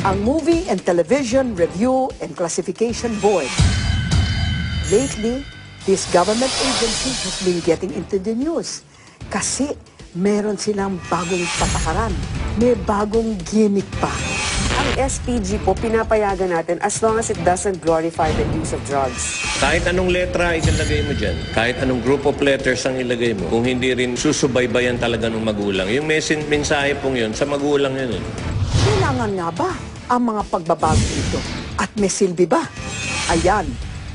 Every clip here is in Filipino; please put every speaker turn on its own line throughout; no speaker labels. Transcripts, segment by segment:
ang Movie and Television Review and Classification Board. Lately, this government agency has been getting into the news kasi meron silang bagong patakaran, may bagong gimmick pa.
Ang SPG po, pinapayagan natin as long as it doesn't glorify the use of drugs.
Kahit anong letra ilagay mo dyan, kahit anong group of letters ang ilagay mo, kung hindi rin susubaybayan talaga ng magulang. Yung mensahe pong yun, sa magulang yun.
Kailangan nga ba ang mga pagbabago ito? At may silbi ba? Ayan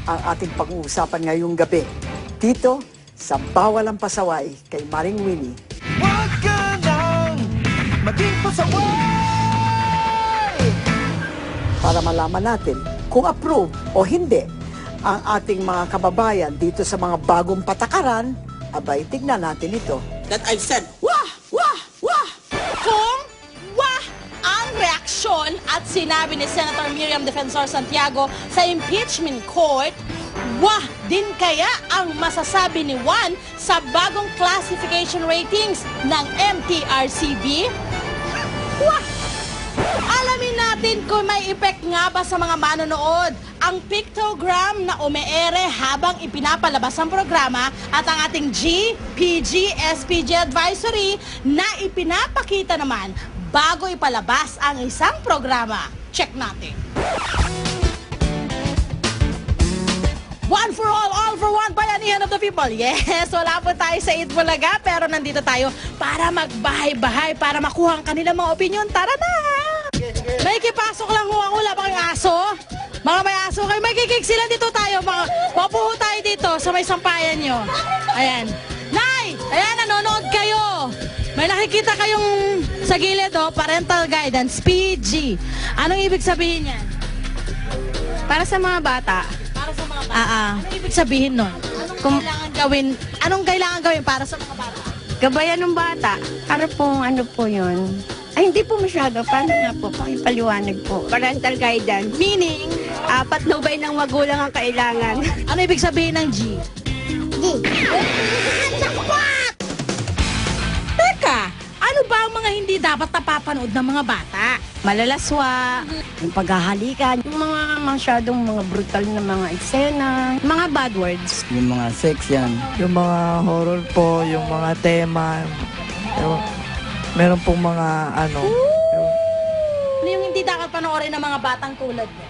ang ating pag-uusapan ngayong gabi. Dito sa Bawal ang Pasaway kay Maring Winnie.
Huwag ka nang maging pasaway!
Para malaman natin kung approve o hindi ang ating mga kababayan dito sa mga bagong patakaran, abay, tignan natin ito.
That I said, wah, wah, wah.
Kung wah ang reaksyon at sinabi ni Senator Miriam Defensor Santiago sa impeachment court, wah din kaya ang masasabi ni Juan sa bagong classification ratings ng MTRCB? Wah! Alamin natin kung may effect nga ba sa mga manonood ang pictogram na umeere habang ipinapalabas ang programa at ang ating GPG SPG advisory na ipinapakita naman bago ipalabas ang isang programa. Check natin. One for all for one, bayanihan of the people. Yes, wala po tayo sa Eat Bulaga, pero nandito tayo para magbahay-bahay, para makuha ang kanilang mga opinion. Tara na! May kipasok lang ho ang wala bang aso? Mga may aso kayo, may kikik sila dito tayo. Mapuho tayo dito sa may sampayan nyo. Ayan. Nay! Ayan, nanonood kayo. May nakikita kayong sa gilid, parental guidance, PG. Anong ibig sabihin yan?
Para sa mga bata.
Para sa mga bata. Anong ibig sabihin nun? Anong kailangan gawin para sa mga bata?
Gabayan ng bata. Para pong ano po yun. Ay, hindi po masyado. Paano nga po? Pakipaliwanag po. Parental guidance.
Meaning,
4 na ubay ng magulang ang kailangan.
ano ibig sabihin ng G? Teka, ano ba ang mga hindi dapat napapanood ng mga bata?
Malalaswa, yung paghahalikan, yung mga masyadong mga brutal na mga eksena, mga bad words.
Yung mga sex yan. Yung mga horror po, yung mga tema. Meron pong mga ano.
Ano yung hindi dapat panoorin ng mga batang tulad mo?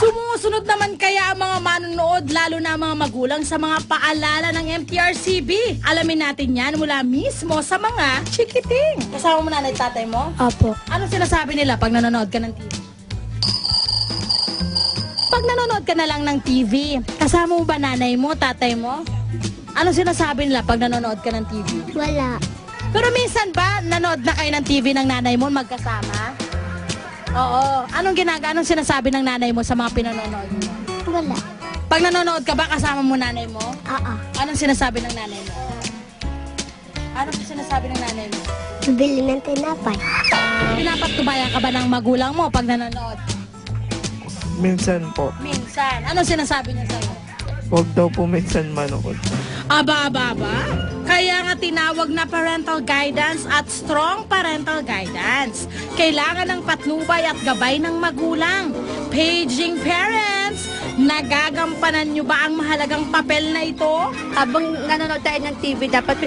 Sumusunod naman kaya ang mga manonood, lalo na ang mga magulang, sa mga paalala ng MTRCB? Alamin natin yan mula mismo sa mga chikiting. Kasama mo nanay at tatay mo?
Opo.
Anong sinasabi nila pag nanonood ka ng TV? Pag nanonood ka na lang ng TV, kasama mo ba nanay mo, tatay mo? Anong sinasabi nila pag nanonood ka ng TV?
Wala.
Pero minsan ba, nanood na kayo ng TV ng nanay mo magkasama? Oo. Anong sinasabi ng nanay mo sa mga pinanonood mo?
Wala.
Pag nanonood ka ba, kasama mo nanay mo? Anong sinasabi ng nanay mo? Anong sinasabi ng nanay mo?
Bibili ng tinapay.
Pinapatubayan ka ba ng magulang mo pag nanonood?
Minsan po.
Minsan. Anong sinasabi niya sa'yo?
Huwag daw po minsan manood.
Aba. Kaya nga tinawag na parental guidance at strong parental guidance. Kailangan ng patnubay at gabay ng magulang. Paging parents, nagagampanan nyo ba ang mahalagang papel na ito?
Habang nanonood tayo ng TV, dapat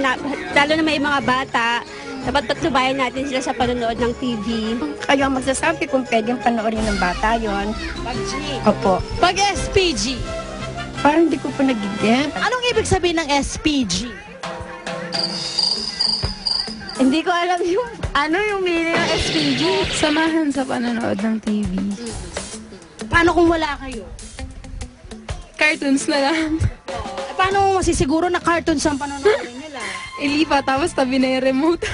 lalo na may mga bata, dapat patnubayan natin sila sa panonood ng TV. Kayo ang magsasabi kung pwedeng panoorin ng bata yon.
Pag G.
Opo.
Pag SPG.
Parang hindi ko po nagigit.
Anong ibig sabihin ng SPG?
Hindi ko alam yung meaning ng SPG.
Samahan sa panonood ng TV.
Paano kung wala kayo?
Cartoons na lang.
Paano mo masisiguro na cartoons ang panonoodin nila?
Ilipat, tapos tabi na yung remote.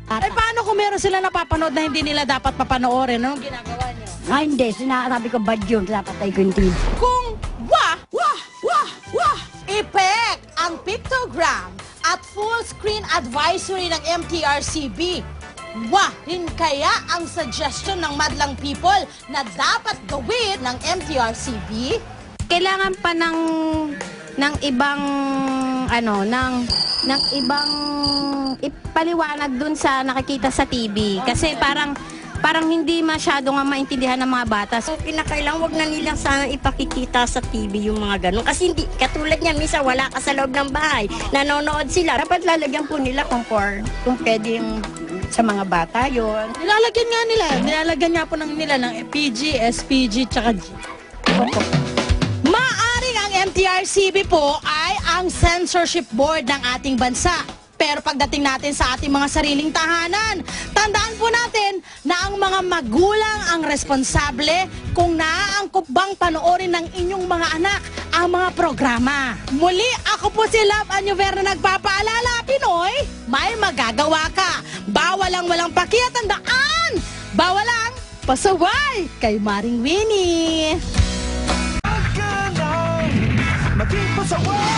Paano kung meron sila napapanood na hindi nila dapat papanoorin? Anong ginagawa nyo?
Hindi. Sinasabi ko bad yun. Dapat tayo ko yung TV.
Kung effect ang pictogram at full screen advisory ng MTRCB, rin kaya ang suggestion ng madlang people na dapat gawin ng MTRCB?
Kailangan pa ng ibang ng ibang ipaliwanag dun sa nakikita sa TV. Kasi parang hindi masyado nga maintindihan ng mga bata.
So, kinakailangan wag na nilang sana ipakikita sa TV yung mga ganun. Kasi hindi, katulad niyan, minsan wala ka sa loob ng bahay. Nanonood sila. Dapat lalagyan po nila kung pwedeng sa mga bata yon.
Nilalagyan nga nila. Nilalagyan nga po nila ng PG, SPG, tsaka G. Maaring ang MTRCB po ay ang censorship board ng ating bansa. Pero pagdating natin sa ating mga sariling tahanan, tandaan po natin na ang mga magulang ang responsable kung naaangkop bang panoorin ng inyong mga anak ang mga programa. Muli, ako po si Love Anyover na nagpapaalala, Pinoy, may magagawa ka. Bawal ang walang paki at tandaan, bawal ang pasaway kay Maring Winnie.
Huwag ka nang maging pasaway.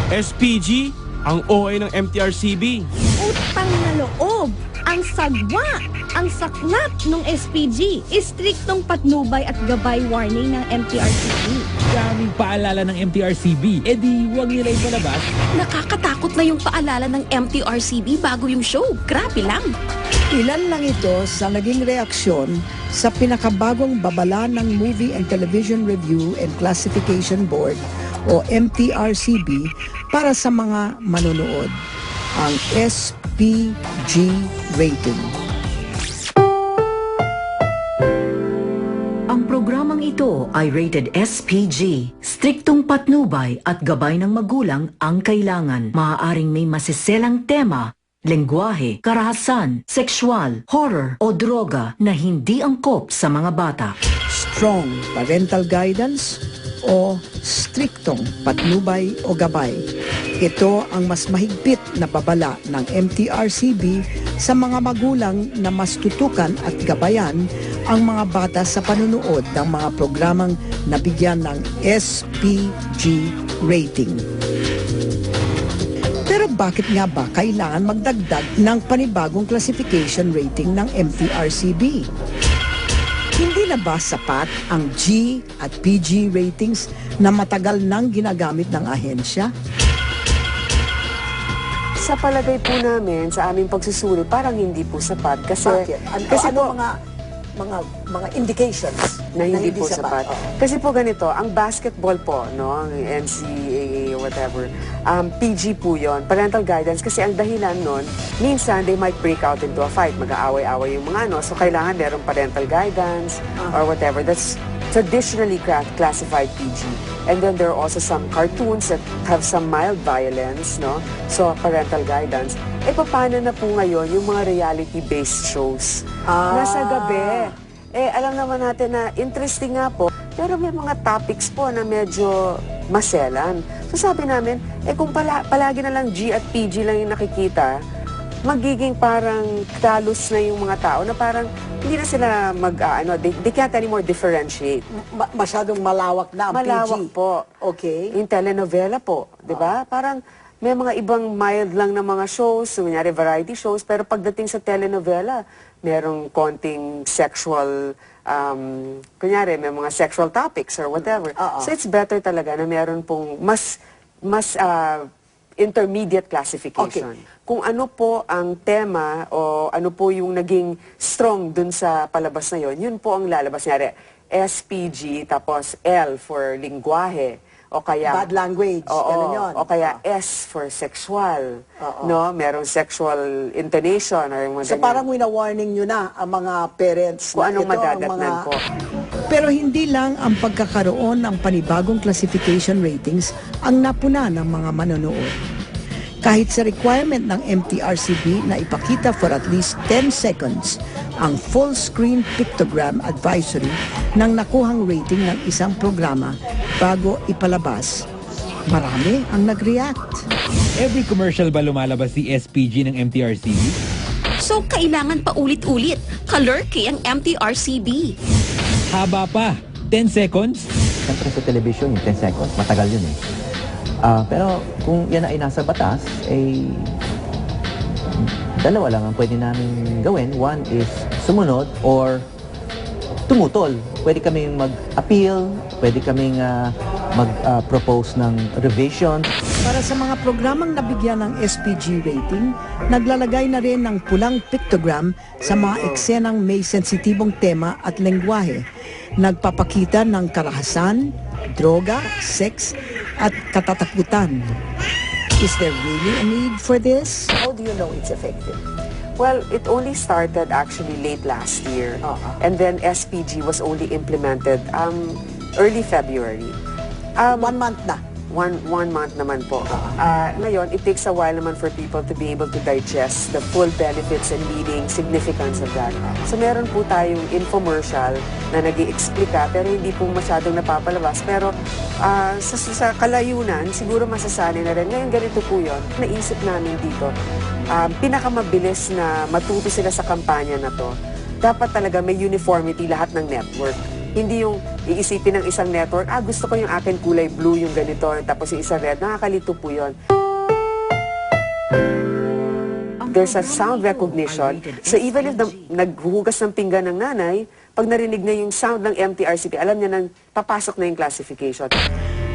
SPG, ang OA ng MTRCB.
Utang na loob, ang sagwa, ang saklap ng SPG, istriktong patnubay at gabay warning ng MTRCB.
Daming paalala ng MTRCB, edi huwag nila ipalabas.
Nakakatakot na yung paalala ng MTRCB bago yung show, grabe lang.
Ilan lang ito sa naging reaksyon sa pinakabagong babala ng Movie and Television Review and Classification Board o MTRCB para sa mga manonood, ang SPG rating.
Ang programang ito ay rated SPG. Striktong patnubay at gabay ng magulang ang kailangan. Maaaring may masiselang tema, lengguwahe, karahasan, sexual, horror o droga na hindi angkop sa mga bata.
Strong parental guidance o striktong patnubay o gabay. Ito ang mas mahigpit na babala ng MTRCB sa mga magulang na mas tutukan at gabayan ang mga bata sa panunood ng mga programang nabigyan ng SPG rating. Pero bakit nga ba kailangan magdagdag ng panibagong classification rating ng MTRCB? Hindi na ba sapat ang G at PG ratings na matagal nang ginagamit ng ahensya?
Sa palagay po namin, sa aming pagsusuri, parang hindi po sapat. Kasi,
Bakit?
kasi
ano
po,
mga indications
na hindi po sapat. Kasi po ganito, ang basketball po, no, ang NCAA or whatever, PG po yon, parental guidance, kasi ang dahilan nun, minsan they might break out into a fight, mag-aaway-away yung mga ano, so kailangan merong parental guidance or whatever. That's traditionally classified PG. And then there are also some cartoons that have some mild violence, no? So parental guidance. Eh paano na po ngayon yung mga reality-based shows? Nasa gabi. Eh alam naman natin na interesting nga po, pero may mga topics po na medyo maselan. So sabi namin, eh kung palagi na lang G at PG lang yung nakikita, magiging parang talos na yung mga tao na parang hindi na sila they can't anymore differentiate.
Masyadong malawak na ang
malawak
PG.
Po.
Okay.
Yung telenovela po, di ba? Parang may mga ibang mild lang na mga shows, kunyari variety shows, pero pagdating sa telenovela, merong konting sexual, kunyari may mga sexual topics or whatever. So it's better talaga na meron pong mas intermediate classification. Okay. Kung ano po ang tema o ano po yung naging strong dun sa palabas na yon, yun po ang lalabas. Nyari, SPG, tapos L for lingwahe. O kaya,
bad language, ganun yun.
O kaya S for sexual. No? Merong sexual intonation. Or mga
so parang wina-warning nyo na ang mga parents
kung
na
anong
ito
madadatnan po.
Pero hindi lang ang pagkakaroon ng panibagong classification ratings ang napuna ng mga manonood. Kahit sa requirement ng MTRCB na ipakita for at least 10 seconds ang full-screen pictogram advisory ng nakuhang rating ng isang programa bago ipalabas, marami ang nag-react.
Every commercial ba lumalabas si SPG ng MTRCB?
So, kailangan pa ulit-ulit. Kalurky ang MTRCB.
Haba pa. 10 seconds?
Siyempre sa television, yung 10 seconds, matagal yun eh. Pero kung yan ay nasa batas, dalawa lang ang pwede namin gawin. One is sumunod or tumutol. Pwede kaming mag-appeal, pwede kaming mag-propose ng revision.
Para sa mga programang nabigyan ng SPG rating, naglalagay na rin ng pulang pictogram sa mga eksenang may sensitibong tema at lengguwahe. Nagpapakita ng karahasan, droga, sex at katatakutan. Is there really a need for this? How do you know it's effective?
Well, it only started actually late last year. And then SPG was only implemented early February.
1 month na.
One month naman po. Ngayon, it takes a while naman for people to be able to digest the full benefits and meaning, significance of that. So meron po tayong infomercial na nag-i-explika pero hindi po masyadong napapalabas. Pero sa kalayunan, siguro masasanay na rin. Ngayon, ganito po yun. Naisip namin dito, pinakamabilis na matuto sila sa kampanya na to, dapat talaga may uniformity lahat ng network. Hindi yung iisipin ng isang network, gusto ko yung akin kulay blue, yung ganito, tapos yung isa red. Nakakalito po yun. There's a sound recognition. So even if naghuhugas ng pinggan ng nanay, pag narinig na yung sound ng MTRCB, alam niya nang papasok na yung classification.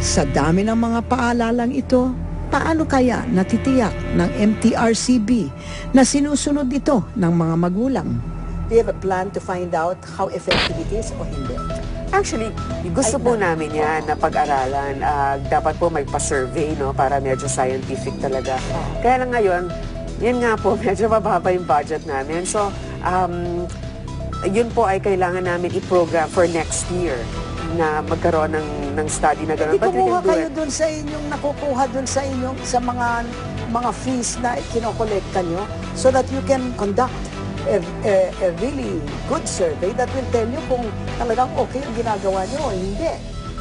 Sa dami ng mga paalalang ito, paano kaya natitiyak ng MTRCB na sinusunod ito ng mga magulang? Do you have a plan to find out how effective it is o hindi?
Actually, gusto po namin yan na pag-aralan. Dapat po may pa-survey, no, para medyo scientific talaga. Kaya lang ngayon, yun nga po, medyo mababa yung budget namin. So, yun po ay kailangan namin i-program for next year na magkaroon ng study na gano'n.
Hindi kumuha kayo dun sa inyong nakukuha dun sa inyong sa mga fees na kinokolekta nyo so that you can conduct a really good survey that will tell you kung talagang okay yung ginagawa nyo o hindi.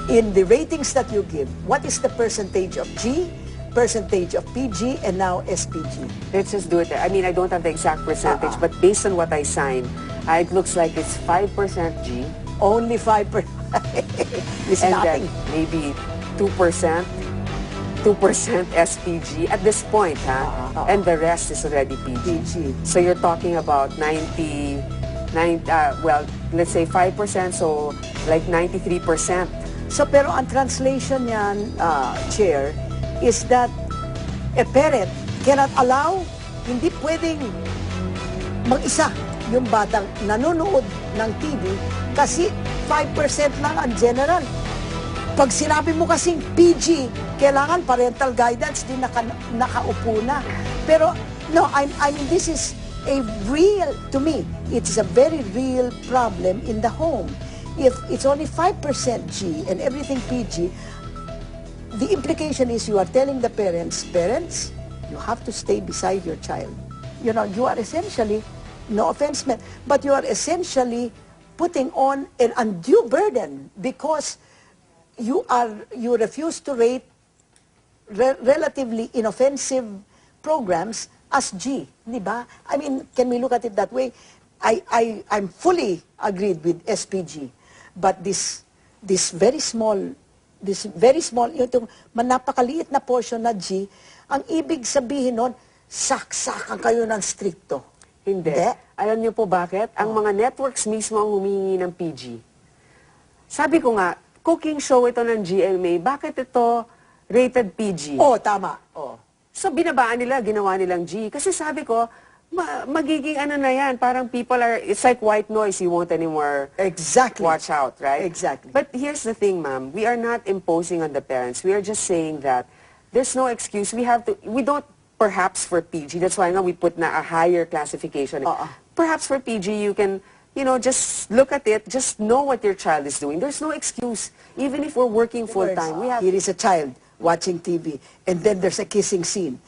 In the ratings that you give, what is the percentage of G, percentage of PG, and now SPG?
Let's just do it. I mean, I don't have the exact percentage, but based on what I signed, it looks like it's 5% G.
Only 5%. It's
and
nothing.
Then maybe 2%. 2% SPG at this point, and the rest is already PG. So you're talking about well, let's say 5%, so like 93%.
So pero ang translation niyan, Chair, is that a parent cannot allow, hindi pwedeng mag-isa yung batang nanonood ng TV kasi 5% lang ang general. Pag sinabi mo kasing PG, kailangan parental guidance din nakaupo na. Pero, no, I mean, this is a real, to me, it's a very real problem in the home. If it's only 5% G and everything PG, the implication is you are telling the parents, you have to stay beside your child. You know, you are essentially, no offense meant, but you are essentially putting on an undue burden because you refuse to rate relatively inoffensive programs as G, di ba? I mean, can we look at it that way? I'm fully agreed with SPG, but this very small, itong napakaliit na portion na G, ang ibig sabihin nun, saksakan kayo ng stricto.
Hindi. Alam niyo po bakit? Ang mga networks mismo ang humingi ng PG. Sabi ko nga, cooking show ito ng GMA, bakit ito rated PG?
Tama.
So binabaan nila, ginawa nilang G. Kasi sabi ko, magiging ano na yan, parang people are, it's like white noise, you won't anymore watch out, right?
Exactly.
But here's the thing, ma'am, we are not imposing on the parents. We are just saying that there's no excuse. We don't, perhaps for PG, that's why nga we put na a higher classification. Perhaps for PG, you can, you know, just look at it, just know what your child is doing. There's no excuse. Even if we're working full-time, we have...
Here is a child watching TV, and then there's a kissing scene.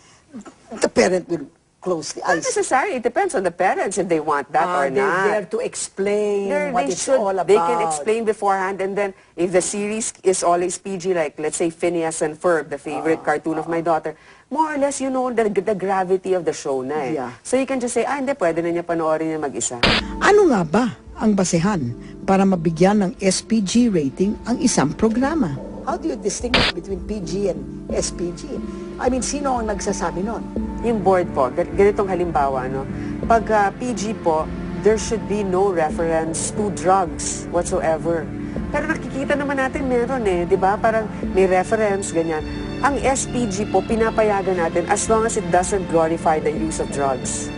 The parent will close the eyes.
Not necessarily. It depends on the parents if they want that or not.
They're there to explain what it's all about.
They can explain beforehand, and then if the series is always PG, like let's say Phineas and Ferb, the favorite cartoon of my daughter, more or less you know the gravity of the show na eh.
Yeah.
So you can just say, hindi, pwede na niya panoorin niya mag-isa.
Ano nga ba ang basehan para mabigyan ng SPG rating ang isang programa? How do you distinguish between PG and SPG? I mean, sino ang nagsasabi nun?
Yung board po, ganitong halimbawa, no? Pag PG po, there should be no reference to drugs whatsoever. Pero nakikita naman natin meron di ba? Parang may reference, ganyan. Ang SPG po, pinapayagan natin as long as it doesn't glorify the use of drugs.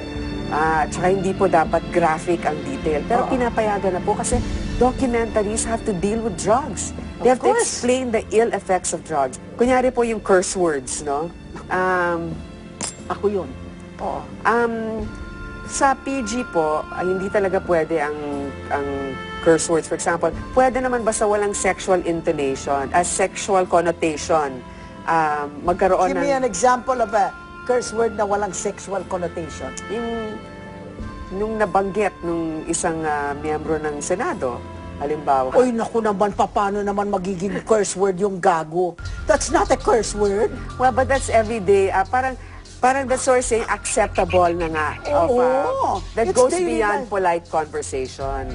Tsaka hindi po dapat graphic ang detail. Pero pinapayagan na po kasi documentaries have to deal with drugs. They have to explain the ill effects of drugs. Kunyari po yung curse words, no?
Ako yun. Oo.
Sa PG po, hindi talaga pwede ang curse words. For example, pwede naman basta walang sexual intonation, sexual connotation. Magkaroon
Give me an example of a curse word na walang sexual connotation.
Nung nabanggit nung isang miyembro ng Senado, halimbawa.
Oy, naku naman, paano naman magiging curse word yung gago? That's not a curse word.
Well, but that's everyday. Parang that's sort of saying acceptable na nga. That goes beyond polite conversation.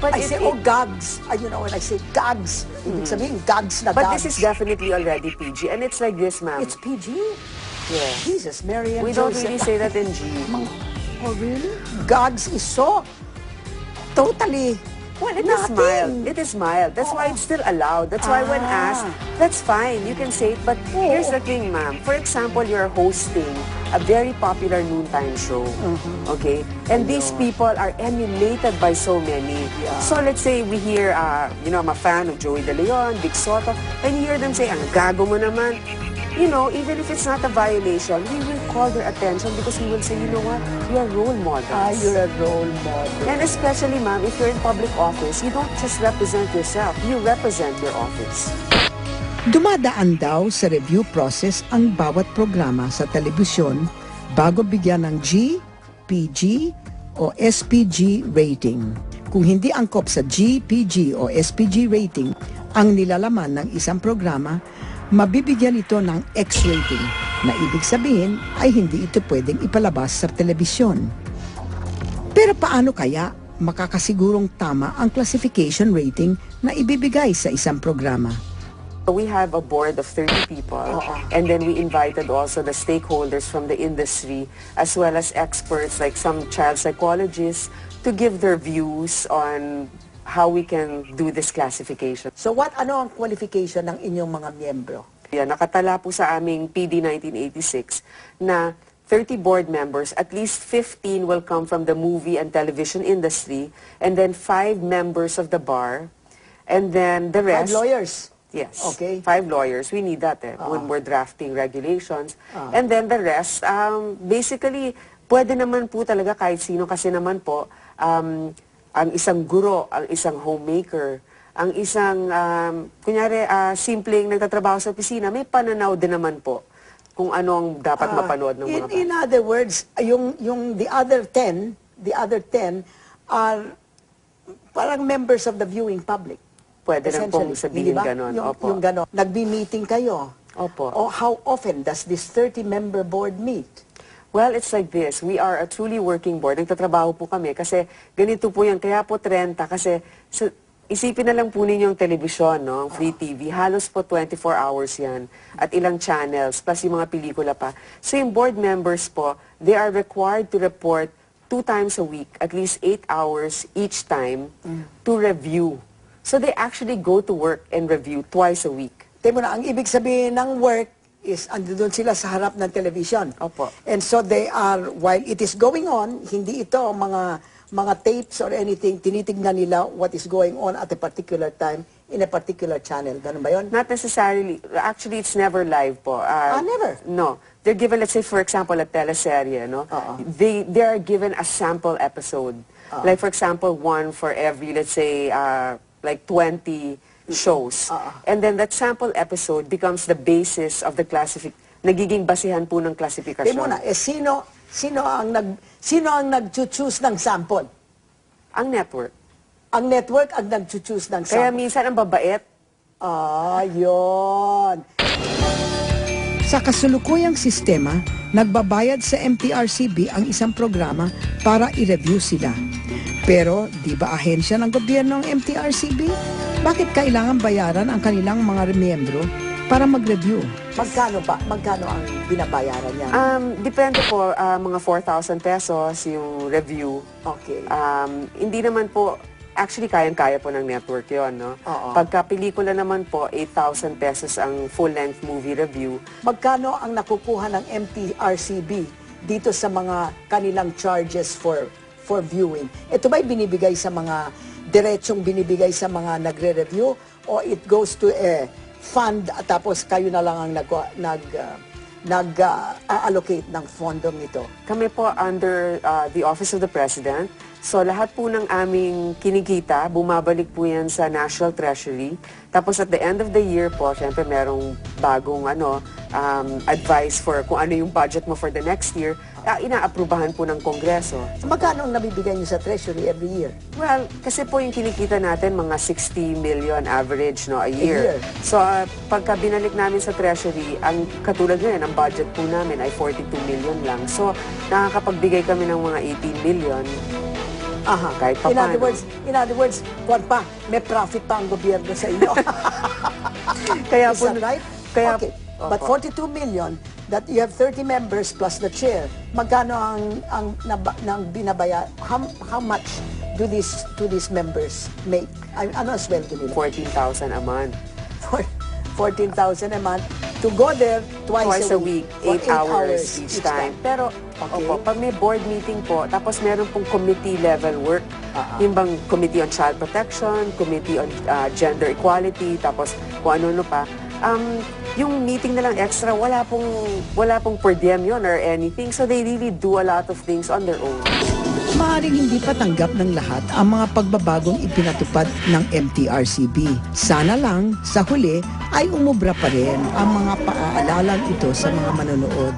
But I say, gags. When I say gags, ibig sabihin, gags na gags.
But this is definitely already PG. And it's like this, ma'am.
It's PG?
Yeah.
Jesus, Mary and
We don't
Joseph.
really say that in G.
Oh, really? Gags is so totally
Well, it is mild. It is mild. That's why it's still allowed. That's why when asked, that's fine. You can say it. But here's the thing, ma'am. For example, you're hosting a very popular noontime show. Okay? And these people are emulated by so many. So let's say we hear, I'm a fan of Joey De Leon, Vic Soto, and you hear them say, ang gago mo naman. Even if it's not a violation, we will call their attention because we will say, you know what, you're role models.
You're a role model.
And especially, ma'am, if you're in public office, you don't just represent yourself, you represent your office.
Dumadaan daw sa review process ang bawat programa sa telebisyon bago bigyan ng G, PG o SPG rating. Kung hindi angkop sa G, PG o SPG rating ang nilalaman ng isang programa, mabibigyan ito ng X rating na ibig sabihin ay hindi ito pwedeng ipalabas sa telebisyon. Pero paano kaya makakasigurong tama ang classification rating na ibibigay sa isang programa?
We have a board of 30 people, and then we invited also the stakeholders from the industry, as well as experts like some child psychologists, to give their views on how we can do this classification.
So ano ang qualification ng inyong mga miyembro?
Nakatala po sa aming PD 1986 na 30 board members, at least 15 will come from the movie and television industry, and then 5 members of the bar, and then the rest...
5 lawyers?
Yes.
Okay.
5 lawyers. We need that when we're drafting regulations. And then the rest, basically, pwede naman po talaga kahit sino kasi naman po, ang isang guro, ang isang homemaker, ang isang, kunyari, simpleng nagtatrabaho sa opisina, may pananaw din naman po kung ano ang dapat mapanood ng mga bata.
In other words, the other 10 are parang members of the viewing public.
Pwede na pong sabihin ganon.
Yung ganon. Nagbi-meeting kayo.
Opo.
O how often does this 30-member board meet?
Well, it's like this. We are a truly working board. Nagtatrabaho po kami kasi ganito po yan. Kaya po 30 kasi isipin na lang po ninyo yung television, no? Free TV. Halos po 24 hours yan. At ilang channels, plus yung mga pelikula pa. So yung board members po, they are required to report 2 times a week, at least 8 hours each time to review. So they actually go to work and review twice a week.
Temo na, ang ibig sabihin ng work is andun sila sa harap ng television.
Opo.
And so they are, while it is going on, hindi ito mga tapes or anything, tinitignan nila what is going on at a particular time in a particular channel. Ganun ba yun?
Not necessarily. Actually, it's never live po.
Never?
No. They're given, let's say, for example, a teleserye, no? They are given a sample episode. Like, for example, one for every, let's say, like 20 shows. And then that sample episode becomes the basis of the nagiging basihan po ng classification.
Temo na, sino ang nag-choose ng sample?
Ang network.
Ang network ang nag-choose ng sample.
Kaya minsan ang babait.
Yun. Sa kasulukuyang sistema, nagbabayad sa MTRCB ang isang programa para i-review sila. Pero, di ba ahensya ng gobyerno ang MTRCB? Bakit kailangan bayaran ang kanilang mga miyembro para mag-review? Magkano ang binabayaran niya?
Depende po, mga 4,000 pesos yung review.
Okay.
Hindi naman po, Actually, kayang-kaya po ng network yon, no?
Oo.
Pagka pelikula naman po, 8,000 pesos ang full-length movie review.
Magkano ang nakukuha ng MTRCB dito sa mga kanilang charges for viewing? Ito ba'y binibigay sa mga, diretsong binibigay sa mga nagre-review o it goes to a fund tapos kayo na lang ang nag-allocate ng fondong ito?
Kami po under the Office of the President. So lahat po ng aming kinikita, bumabalik po yan sa National Treasury. Tapos at the end of the year po, syempre merong bagong advice for kung ano yung budget mo for the next year. Inaaprubahan po ng Kongreso.
Magkano ang nabibigay niyo sa Treasury every year?
Well, kasi po yung kinikita natin, mga 60 million average a year. So, pagka binalik namin sa Treasury, ang katulad ngayon, ang budget po namin ay 42 million lang. So, nakakapagbigay kami ng mga 18 million.
Aha.
Kahit pa
In other words, kwan pa, may profit pa ang gobyerno sa inyo.
Kaya
Is
po,
that right?
Kaya,
okay. But 42 million, that you have 30 members plus the chair, magkano ang binabaya? How much do these members make? Ano ang sweldo nila?
14,000 a month.
14,000 a month to go there twice a week.
8 hours each time. Pero, pag may board meeting po, tapos meron pong committee level work, yung bang Committee on Child Protection, Committee on Gender Equality, tapos kung ano pa, yung meeting na lang extra, wala pong per diem yun or anything. So they really do a lot of things on their own.
Maaaring hindi pa tanggap ng lahat ang mga pagbabagong ipinatupad ng MTRCB. Sana lang, sa huli, ay umubra pa rin ang mga paaalalang ito sa mga manonood.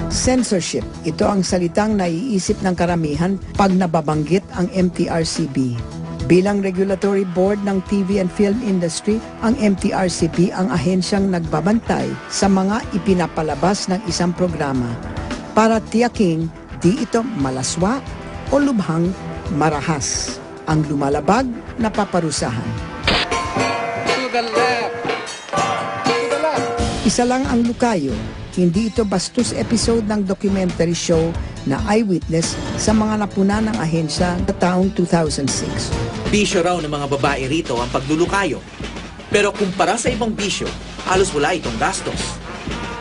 Censorship. Ito ang salitang naiisip ng karamihan pag nababanggit ang MTRCB. Bilang regulatory board ng TV and film industry, ang MTRCB ang ahensyang nagbabantay sa mga ipinapalabas ng isang programa para tiyaking di ito malaswa o lubhang marahas. Ang lumalabag na paparusahan. Isa lang ang lukayo. Hindi ito bastos episode ng documentary show na Eyewitness sa mga napuna ng ahensya sa taong 2006.
Bisyo raw ng mga babae rito ang paglulukayo. Pero kumpara sa ibang bisyo, halos wala itong gastos.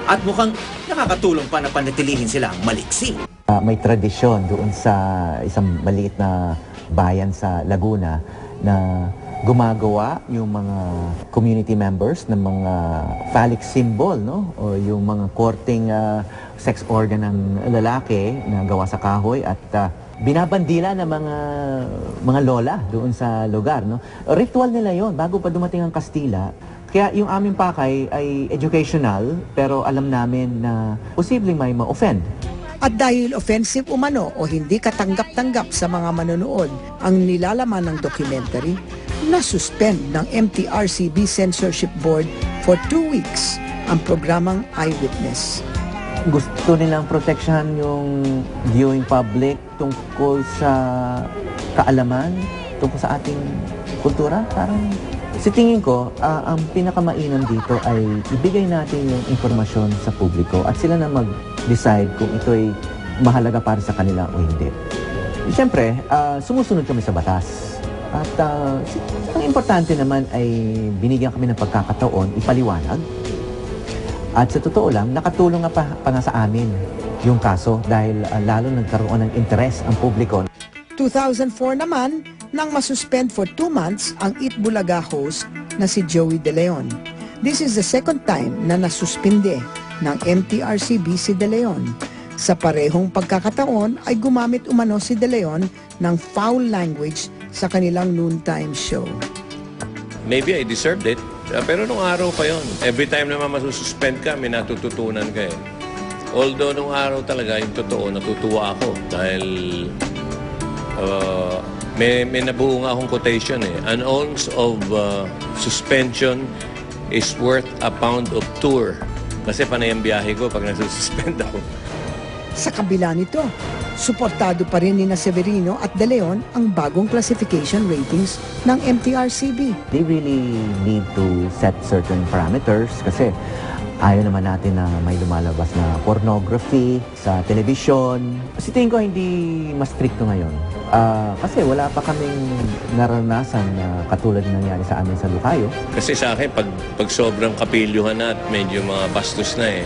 At mukhang nakakatulong pa na panatilihin silang maliksi.
May tradisyon doon sa isang maliit na bayan sa Laguna na gumagawa yung mga community members ng mga phallic symbol, no? O yung mga korteng sex organ ng lalaki na gawa sa kahoy at binabandila ng mga lola doon sa lugar, no? Ritual nila yon bago pa dumating ang Kastila. Kaya yung aming pakay ay educational, pero alam namin na posibleng may ma-offend.
At dahil offensive umano o hindi katanggap-tanggap sa mga manonood ang nilalaman ng documentary, na-suspend ng MTRCB Censorship Board for 2 weeks ang programang Eyewitness.
Gusto nilang proteksyahan yung viewing public tungkol sa kaalaman, tungkol sa ating kultura. Parang sa tingin ko, ang pinakamainam dito ay ibigay natin yung informasyon sa publiko at sila na mag-decide kung ito ay mahalaga para sa kanila o hindi. Siyempre, sumusunod kami sa batas. At ang importante naman ay binigyan kami ng pagkakataon, ipaliwanag. At sa totoo lang, nakatulong pa nga sa amin yung kaso dahil lalo nagkaroon ng interes ang publiko.
2004 naman, nang masuspend for 2 months ang Eat Bulaga host na si Joey De Leon. This is the second time na nasuspinde ng MTRCB si De Leon. Sa parehong pagkakataon ay gumamit umano si De Leon ng foul language sa kanilang noontime show.
Maybe I deserved it, pero nung araw pa yon. Every time naman masususpend ka, may natututunan ka eh. Although nung araw talaga, yung totoo, natutuwa ako dahil may nabuo nga akong quotation eh. An ounce of suspension is worth a pound of tour. Kasi panay ang biyahe ko pag nasususpend ako.
Sa kabila nito, suportado pa rin ni Severino at De Leon ang bagong classification ratings ng MTRCB.
They really need to set certain parameters kasi ayaw naman natin na may lumalabas na pornography sa television. Kasi tingin ko hindi mas stricto ngayon. Kasi wala pa kaming naranasan na katulad ng nangyari sa amin sa Lucayo.
Kasi sa akin, pag sobrang kapilyuhan na at medyo mga bastos na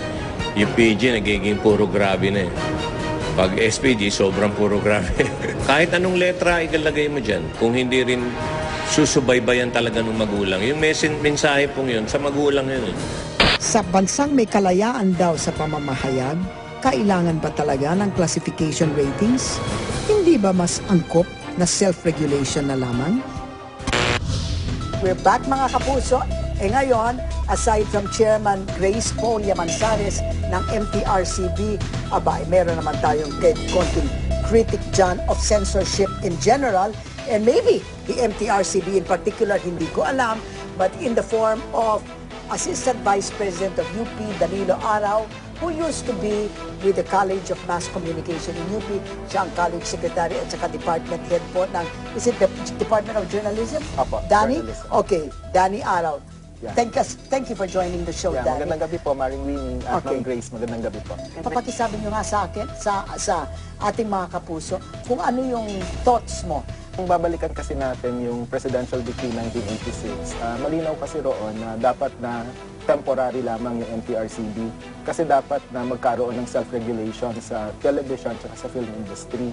yung PG nagiging puro grabe na Pag SPG, sobrang puro grabe. Kahit anong letra ilalagay mo dyan, kung hindi rin susubaybayan talaga ng magulang. Yung mensahe pong yun, sa magulang yun.
Sa bansang may kalayaan daw sa pamamahayag, kailangan ba talaga ng classification ratings? Hindi ba mas angkop na self-regulation na lamang? We're back mga kapuso. Ngayon, aside from Chairman Grace Polia Manzares ng MTRCB, meron naman tayong konting critic dyan of censorship in general, and maybe the MTRCB in particular, hindi ko alam, but in the form of Assistant Vice President of UP, Danilo Araw, who used to be with the College of Mass Communication in UP. Siya ang College Secretary at saka Department Head po ng, is it the Department of Journalism?
Apo,
Danny?
journalism.
Okay, Danny Araw.
Yeah.
Thank you for joining the show, Danny.
Magandang gabi po, Maring Winnie at Ma'am Grace. Magandang gabi po.
Papakisabi nyo nga sa akin, sa ating mga kapuso, kung ano yung thoughts mo.
Kung babalikan kasi natin yung Presidential Decree 1986, malinaw kasi roon na dapat na temporary lamang yung MTRCB kasi dapat na magkaroon ng self-regulation sa television at sa film industry.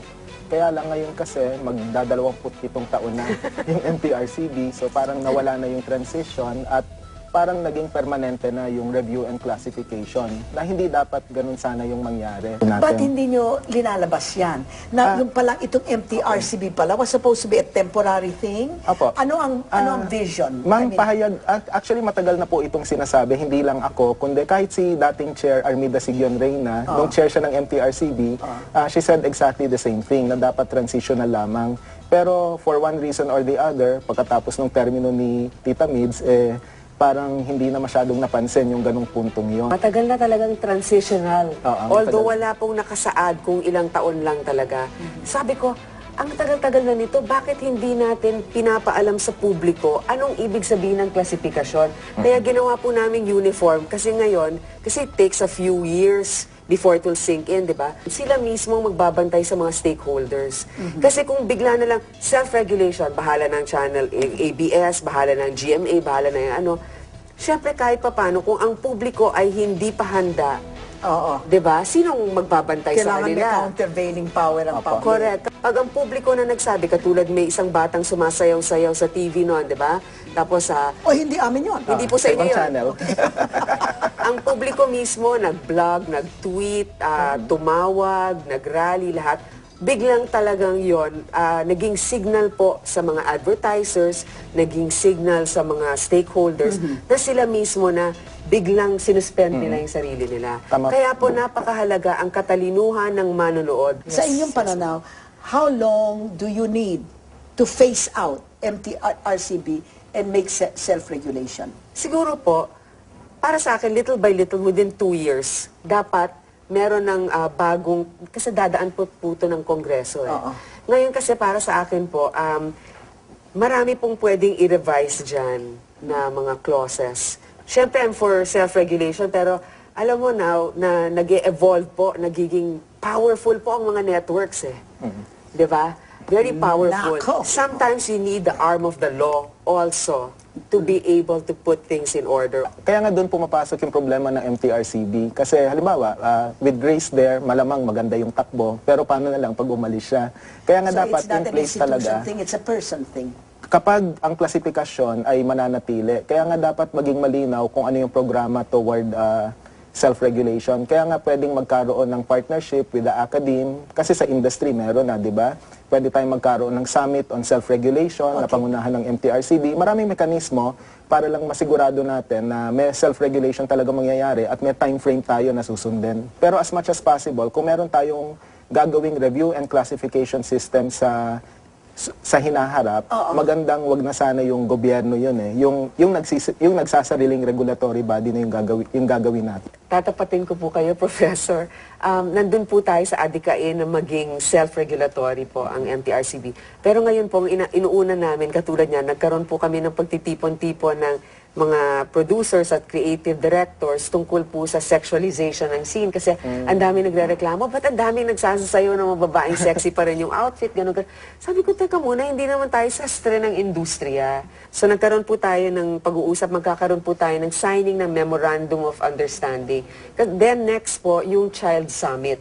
Kaya lang ngayon kasi magdadalawamput-pitong taon na yung MTRCB, so parang nawala na yung transition at parang naging permanente na yung review and classification na hindi dapat ganun sana yung mangyari.
Ba't hindi nyo linalabas yan? Na yung palang itong MTRCB pala was supposed to be a temporary thing?
Opo.
Ano ang vision?
Mang pahayag, actually matagal na po itong sinasabi, hindi lang ako, kundi kahit si dating Chair Armida Sigion Reyna, nung chair siya ng MTRCB, she said exactly the same thing, na dapat transitional lamang. Pero for one reason or the other, pagkatapos ng termino ni Tita Mids, parang hindi na masyadong napansin yung ganong puntong yun.
Matagal na talagang transitional. Although
matagal.
wala pong nakasaad kung ilang taon lang talaga. Sabi ko, ang tagal-tagal na nito, bakit hindi natin pinapaalam sa publiko anong ibig sabihin ng klasifikasyon? Kaya ginawa po namin uniform kasi ngayon, kasi it takes a few years before it will sink in, di ba? Sila mismo magbabantay sa mga stakeholders. Kasi kung bigla na lang self-regulation, bahala ng channel ABS, bahala ng GMA, bahala na yung ano, syempre kahit papano, kung ang publiko ay hindi pa handa, di ba? Sinong magbabantay sa kanila?
Kailangan may countervailing power ang public.
Correct. Pag ang publiko na nagsabi, katulad may isang batang sumasayaw-sayaw sa TV noon, di ba? Tapos
hindi amin yun.
Hindi po sa inyo yun.
Channel.
Ang publiko mismo, nag-blog, nag-tweet, tumawag, nag-rally, lahat. Biglang talagang yon naging signal po sa mga advertisers, naging signal sa mga stakeholders na sila mismo na biglang sinuspend nila yung sarili nila. Kaya po napakahalaga ang katalinuhan ng manonood.
Sa inyong pananaw, how long do you need to phase out MTRCB and make self-regulation?
Siguro po, para sa akin, little by little, within 2 years, dapat meron ng bagong, kasi dadaan po ito ng Kongreso. Ngayon kasi para sa akin po, marami pong pwedeng i-revise dyan na mga clauses. Siyempre, I'm for self-regulation, pero alam mo now, na nag-evolve po, nagiging powerful po ang mga networks Di ba? Very powerful. Sometimes you need the arm of the law also to be able to put things in order.
Kaya nga doon pumapasok yung problema ng MTRCB. Kasi halimbawa, with Grace there, malamang maganda yung takbo, pero paano na lang pag umalis siya? Kaya nga dapat in place talaga.
Thing, it's a person thing.
Kapag ang klasifikasyon ay mananatili, kaya nga dapat maging malinaw kung ano yung programa toward self-regulation. Kaya nga pwedeng magkaroon ng partnership with the academe, kasi sa industry meron na, di ba? Pwede tayong magkaroon ng summit on self-regulation na pangunahan ng MTRCB. Maraming mekanismo para lang masigurado natin na may self-regulation talaga mangyayari at may time frame tayo na susundin. Pero as much as possible, kung meron tayong gagawing review and classification system sa sa hinaharap, magandang wag na sana yung gobyerno yun eh. Yung nagsasariling regulatory body na yung gagawin natin.
Tatapatin ko po kayo, Professor. Nandun po tayo sa adikain na maging self-regulatory po ang MTRCB. Pero ngayon po, inuuna namin, katulad niya, nagkaroon po kami ng pagtitipon-tipon ng mga producers at creative directors tungkol po sa sexualization ng scene. Kasi ang dami nagre-reklamo, ba't ang dami nagsasasayo ng mga babaeng sexy pa rin yung outfit, ganun. Sabi ko, teka muna, hindi naman tayo sastre ng industriya. So nagkaroon po tayo ng pag-uusap, magkakaroon po tayo ng signing ng Memorandum of Understanding. Then next po, yung Child Summit.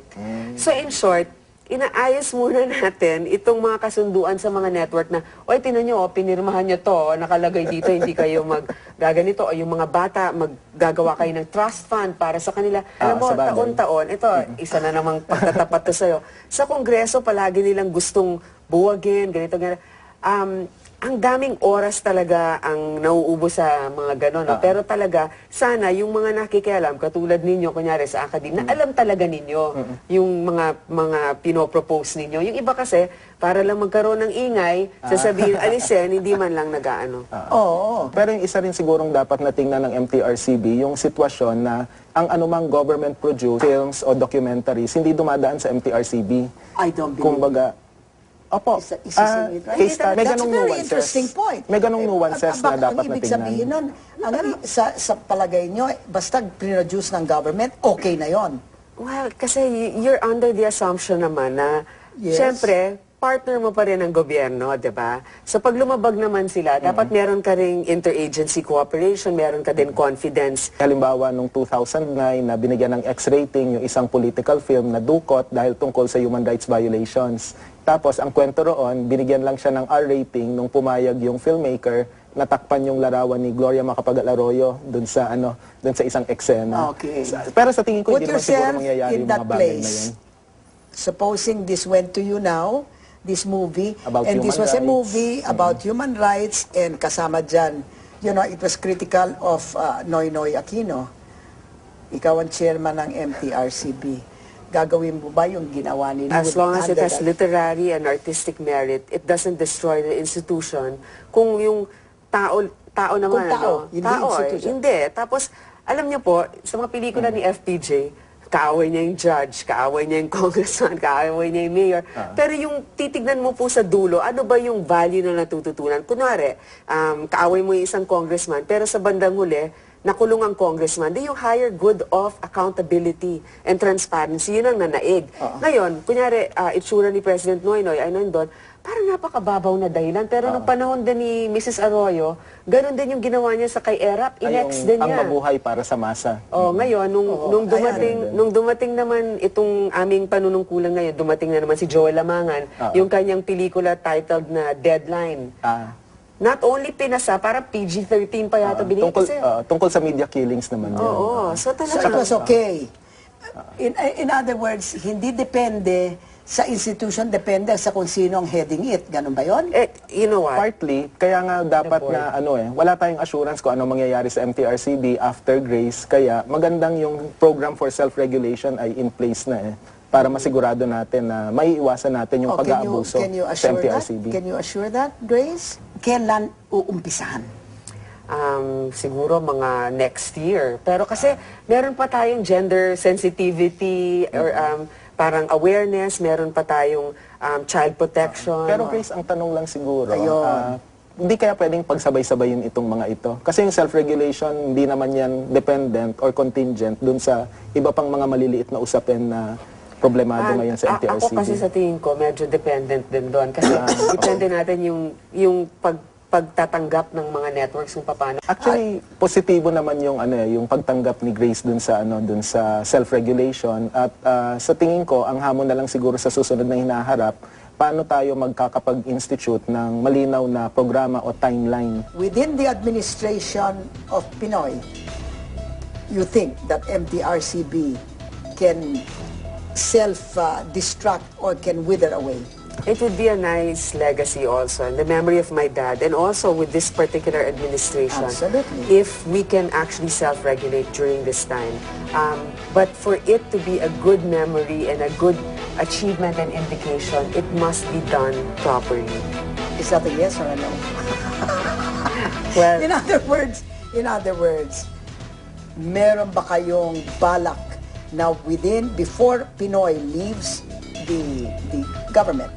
So in short, inaayos muna natin itong mga kasunduan sa mga network na, oy, tinan nyo, pinirmahan nyo to, nakalagay dito, hindi kayo maggaganito, o yung mga bata, maggagawa kayo ng trust fund para sa kanila. Alam mo, taon-taon, ito, isa na namang pagtatapat to sa'yo. Sa Kongreso, palagi nilang gustong buwagin, ganito. Ang daming oras talaga ang nauubo sa mga gano'n. Pero talaga, sana yung mga nakikialam, katulad ninyo, kunyari sa academe, na alam talaga ninyo yung mga pinopropose ninyo. Yung iba kasi, para lang magkaroon ng ingay, sasabihin, alisin, hindi man lang nag-aano.
Oo. Pero yung isa rin sigurong dapat na tingnan ng MTRCB, yung sitwasyon na ang anumang government-produced films o documentaries, hindi dumadaan sa MTRCB.
I don't believe.
Kumbaga, opo, may ganong
very interesting point.
May ganong nuances na dapat na tingnan.
Ang ibig sabihin nun, sa palagay nyo, basta produce ng government, okay na yon.
Well, kasi you're under the assumption naman na, syempre, partner mo pa rin ang gobyerno, di ba? So pag lumabag naman sila, dapat meron ka ring interagency cooperation, meron ka din confidence.
Halimbawa, noong 2009 na binigyan ng X-rating yung isang political film na Dukot dahil tungkol sa human rights violations. Tapos, ang kwento roon, binigyan lang siya ng R rating nung pumayag yung filmmaker, natakpan yung larawan ni Gloria Macapagal-Arroyo dun sa isang eksena.
Okay.
Pero sa tingin ko, hindi naman siguro mangyayari yung mga bagay na yan.
Supposing this went to you now, this movie,
about
and this was
rights.
a movie about human rights, and kasama dyan, you know, it was critical of Noynoy Aquino. Ikaw ang chairman ng MTRCB. Gagawin mo ba yung ginawa ni
As long as it has literary and artistic merit, it doesn't destroy the institution. Kung yung tao naman, hindi. Tapos, alam niyo po, sa mga pelikula ni FPJ, kaaway niya yung judge, kaaway niya yung congressman, kaaway niya yung mayor. Pero yung titignan mo po sa dulo, ano ba yung value na natututunan? Kunwari, kaaway mo yung isang congressman, pero sa bandang huli, nakulong ang congressman, yung higher good of accountability and transparency, yun ang nanaig. Ngayon, kunyari, itsura ni President Noynoy ay nandun, parang napakababaw na dahilan. Pero nung panahon din ni Mrs. Arroyo, ganun din yung ginawa niya sa kay Erap, inex din niya.
Ang mabuhay para sa masa.
Ngayon, nung dumating naman itong aming panunungkulan ngayon, dumating na naman si Joel Lamangan, yung kanyang pelikula titled na Deadline. Not only pinasa, para PG-13 pa yata binigay kasi.
Tungkol sa media killings naman yun.
So talaga.
So it was okay. In other words, hindi depende sa institution, depende sa kung sino ang heading it. Ganun ba yun?
You know what?
Partly, kaya nga dapat na wala tayong assurance kung ano mangyayari sa MTRCB after Grace. Kaya magandang yung program for self-regulation ay in place na para masigurado natin na maiiwasan natin yung pag-aabuso sa MTRCB.
Can you assure that, Grace? Kailan uumpisahan?
Siguro mga next year. Pero kasi meron pa tayong gender sensitivity or parang awareness, meron pa tayong child protection.
Pero Grace, ang tanong lang siguro, hindi kaya pwedeng pagsabay-sabayin itong mga ito? Kasi yung self-regulation, hindi naman yan dependent or contingent dun sa iba pang mga maliliit na usapin na problemado ngayon sa MTRCB.
Ako kasi sa tingin ko, medyo dependent din doon. Kasi depende natin yung pagtatanggap ng mga networks kung paano.
Actually, positibo naman yung pagtanggap ni Grace dun sa self-regulation. At sa tingin ko, ang hamon na lang siguro sa susunod na hinaharap, paano tayo magkakapag-institute ng malinaw na programa o timeline.
Within the administration of Pinoy, you think that MTRCB can self-destruct or can wither away?
It would be a nice legacy also, in the memory of my dad, and also with this particular administration.
Absolutely.
If we can actually self-regulate during this time. But for it to be a good memory and a good achievement and indication, it must be done properly.
Is that a yes or a no?
Well,
in other words, meron ba kayong balak na before Pinoy leaves the government,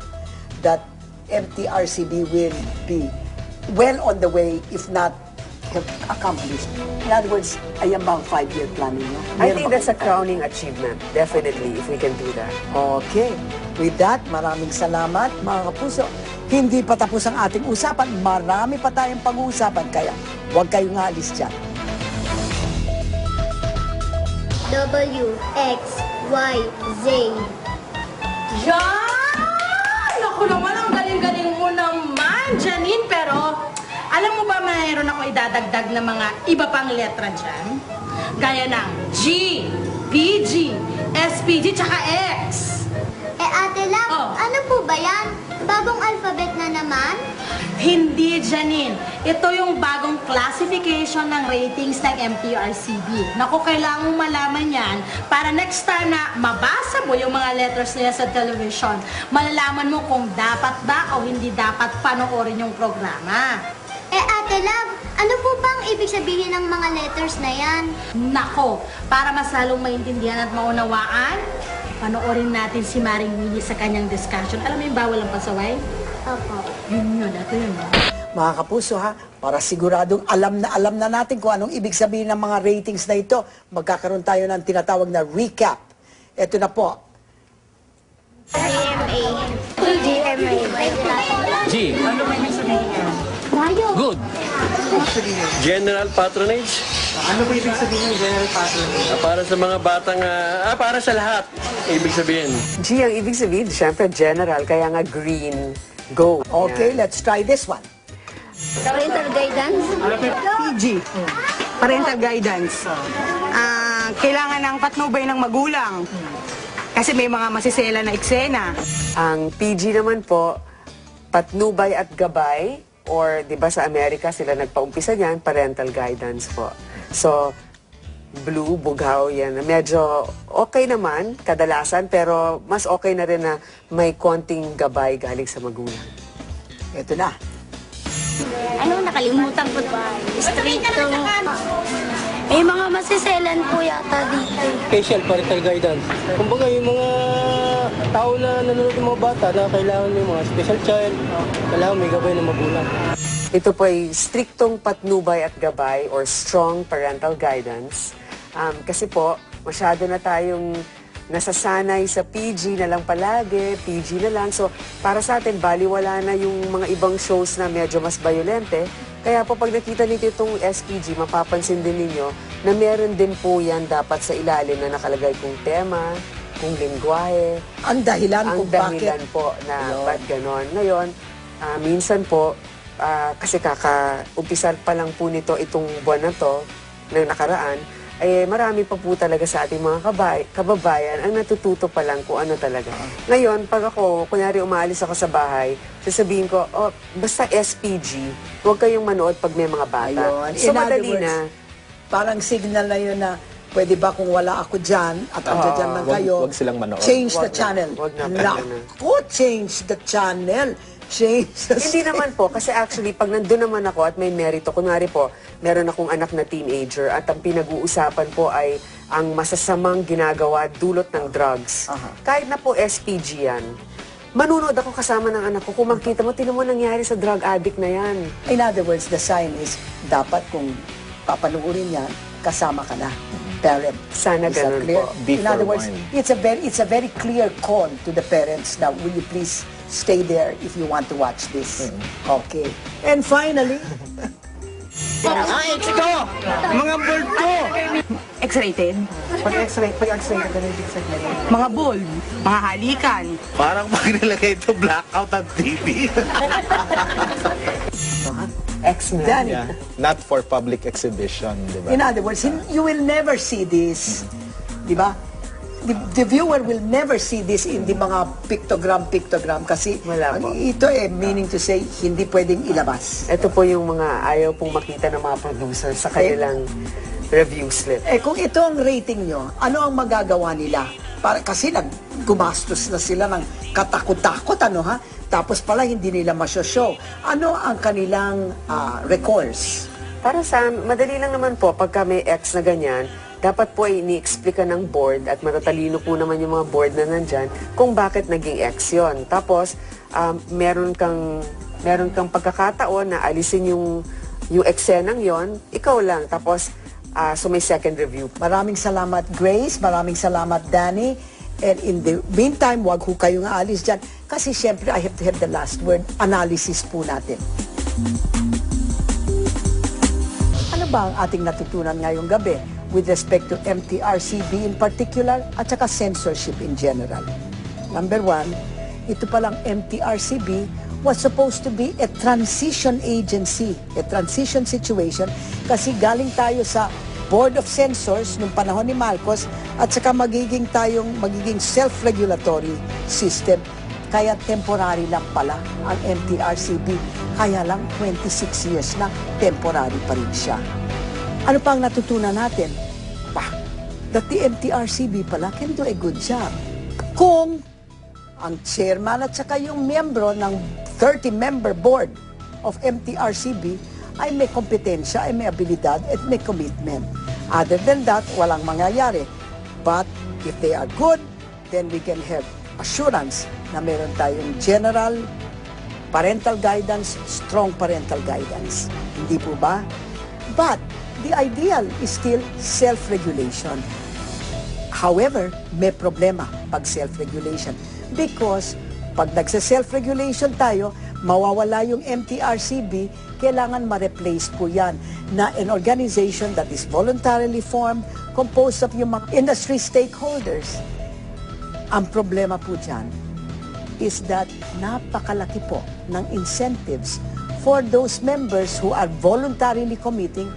that MTRCB will be well on the way, if not have accomplished? In other words, ayan ba ang 5-year plan ninyo?
I think that's a crowning achievement, definitely, if we can do that.
Okay. With that, maraming salamat, mga kapuso. Hindi pa tapos ang ating usapan. Marami pa tayong pag-uusapan, kaya huwag kayong alis dyan.
W, X, Y, Z.
Yan! Naku naman, ang galing-galing mo naman, Janine. Pero, alam mo ba, mayroon ako idadagdag na mga iba pang letra dyan? Gaya ng G, PG, SPG, tsaka X.
Ate Love, ano po ba yan? Bagong alphabet na naman?
Hindi, Janine. Ito yung bagong classification ng ratings ng MTRCB. Naku, kailangan mo malaman yan para next time na mabasa mo yung mga letters na yan sa television, malalaman mo kung dapat ba o hindi dapat panoorin yung programa.
Ate Love, ano po ba ang ibig sabihin ng mga letters na yan?
Nako, para mas lalong maintindihan at maunawaan, panoorin natin si Maring Winnie sa kanyang discussion. Alam mo yung bawal ang pasaway?
Opo.
Yun, ito yun.
Mga kapuso ha, para siguradong alam na natin kung anong ibig sabihin ng mga ratings na ito, magkakaroon tayo ng tinatawag na recap. Ito na po.
GMA. GMA.
G.
Ano ba ibig sabihin yan?
Good.
General patronage.
Ano ba ibig sabihin ng general patronage?
Para sa mga batang, para sa lahat, ibig sabihin.
G ang ibig sabihin, syempre general, kaya nga green, go.
Okay, let's try this one.
Parental guidance.
PG. Parental guidance. Kailangan ng patnubay ng magulang. Kasi may mga masisela na eksena.
Ang PG naman po, patnubay at gabay, or di ba sa Amerika sila nagpaumpisa niyan, parental guidance po. So, blue, bughaw yan. Medyo okay naman, kadalasan, pero mas okay na rin na may konting gabay galing sa magulang.
Ito na.
Ano, nakalimutan ko ba? Strictong... May mga masiselan po yata dito.
Special parental guidance. Kumbaga yung mga tao na nanonood ng mga bata na kailangan yung mga special child, kailangan may gabay ng magulang.
Ito po ay striktong patnubay at gabay or strong parental guidance. Kasi po, masyado na tayong nasasanay sa PG na lang palagi, PG na lang. So, para sa atin, baliwala na yung mga ibang shows na medyo mas violente. Kaya po, pag nakita nito itong SPG, mapapansin din ninyo na meron din po yan dapat sa ilalim na nakalagay kung tema, kung lingwahe.
Ang dahilan kung bakit.
Ang dahilan po na ba't ganon. Ngayon, minsan po, kasi kaka-umpisal pa lang po nito itong buwan na to, ng nakaraan, eh marami pa po talaga sa ating mga kababayan ang natututo pa lang kung ano talaga. Ngayon, pag ako, kunyari umaalis ako sa bahay, sasabihin ko, oh, basta SPG, huwag kayong manood pag may mga bata.
Ayun.
So, madali na.
Parang signal na yun na pwede ba kung wala ako dyan at andyan lang kayo,
Wag silang manood.
change the channel.
Wag na.
Naku, change the channel.
Hindi naman po, kasi actually, pag nandun naman ako at may merito, kunwari po, meron akong anak na teenager at ang pinag-uusapan po ay ang masasamang ginagawa dulot ng drugs. Kahit na po SPG yan, manunod ako kasama ng anak ko. Kung makita mo, tinan mo nangyari sa drug addict na yan.
In other words, the sign is, dapat kung papanuurin yan, kasama ka na. Parent.
Sana ganun po.
In other words, it's a very clear call to the parents now, will you please stay there if you want to watch this. Okay. And finally,
X ko! Mga bold ko! X-rated?
Pag X-rated, ganun yung segment.
Mga bold, mga halikan.
Parang pag nilagay ito, blackout ang TV.
X-Men.
Yeah. Not for public exhibition, di ba?
in other words, you will never see this, di ba? The viewer will never see this in the mga pictogram kasi ito meaning to say, hindi pwedeng ilabas.
Ito po yung mga ayaw pong makita ng mga producer sa kanilang review slip.
Kung ito ang rating nyo, ano ang magagawa nila? Kasi gumastos na sila ng katakot-takot, Tapos pala hindi nila masyo-show. Ano ang kanilang recourse?
Para sa madali lang naman po, pagka may X na ganyan, dapat po ay ini-explica ng board at matatalino po naman yung mga board na nandyan kung bakit naging X yun. Tapos, meron kang pagkakataon na alisin yung eksenang yon, ikaw lang. Tapos, so may second review.
Maraming salamat, Grace. Maraming salamat, Danny. And in the meantime, wag ho kayong aalis dyan. Kasi syempre, I have to have the last word. Analysis po natin. Ano ba ang ating natutunan ngayong gabi with respect to MTRCB in particular at saka censorship in general? Number one, ito palang MTRCB was supposed to be a transition agency, a transition situation, kasi galing tayo sa Board of Censors nung panahon ni Marcos at saka magiging self-regulatory system. Kaya temporary lang pala ang MTRCB. Kaya lang 26 years na temporary pa rin siya. Ano pa ang natutunan natin? That the MTRCB pala can do a good job. Kung ang chairman at saka yung membro ng 30-member board of MTRCB ay may kompetensya, ay may abilidad, at may commitment. Other than that, walang mangyayari. But if they are good, then we can have assurance na meron tayong general parental guidance, strong parental guidance. Hindi po ba? But the ideal is still self-regulation. However, may problema pag self-regulation. Because pag nagsa-self-regulation tayo, mawawala yung MTRCB, kailangan ma-replace po yan na an organization that is voluntarily formed, composed of yung mga industry stakeholders. Ang problema po dyan is that napakalaki po ng incentives for those members who are voluntarily committing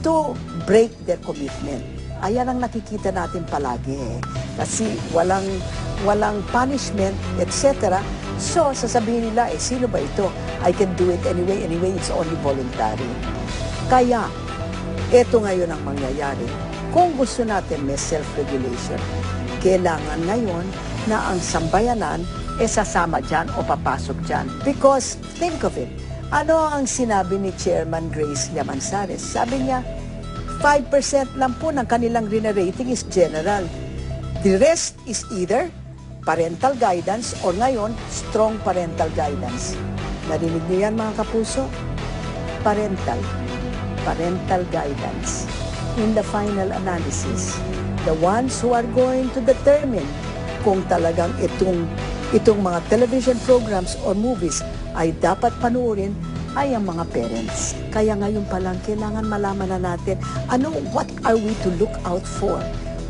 to break their commitment. Ayan ang nakikita natin palagi Kasi walang punishment, etc. So, sasabihin nila, sino ba ito? I can do it anyway, it's only voluntary. Kaya, ito ngayon ang mangyayari. Kung gusto natin may self-regulation, kailangan ngayon na ang sambayanan sasama dyan o papasok dyan. Because, think of it, ano ang sinabi ni Chairman Grace Llamanzares? Sabi niya, 5% lang po ng kanilang rating is general. The rest is either parental guidance or ngayon, strong parental guidance. Narinig niyo yan mga kapuso? Parental guidance. In the final analysis, the ones who are going to determine kung talagang itong mga television programs or movies ay dapat panuorin ay ang mga parents. Kaya ngayon pa lang, kailangan malaman na natin what are we to look out for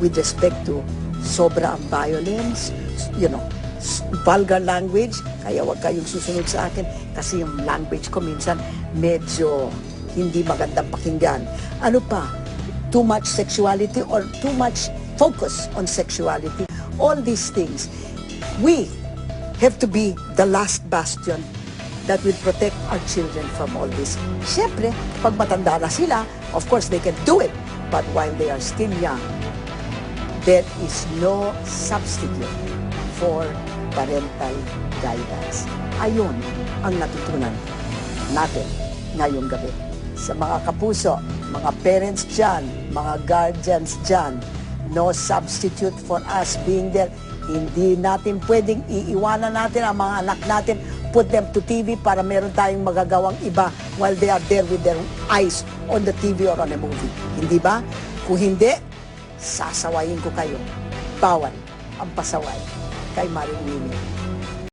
with respect to sobra ang violence, vulgar language, kaya wag kayong susunod sa akin kasi yung language ko minsan medyo hindi magandang pakinggan. Ano pa? Too much sexuality or too much focus on sexuality. All these things. We have to be the last bastion that will protect our children from all this. Siyempre, pag matanda na sila, of course, they can do it. But while they are still young, there is no substitute for parental guidance. Ayun ang natutunan natin ngayong gabi. Sa mga kapuso, mga parents dyan, mga guardians dyan, no substitute for us being there. Hindi natin pwedeng iiwanan natin ang mga anak natin, put them to TV para meron tayong magagawang iba while they are there with their eyes on the TV or on a movie. Hindi ba? Kung hindi, sasawayin ko kayo. Bawal ang pasaway kay Maring Winnie.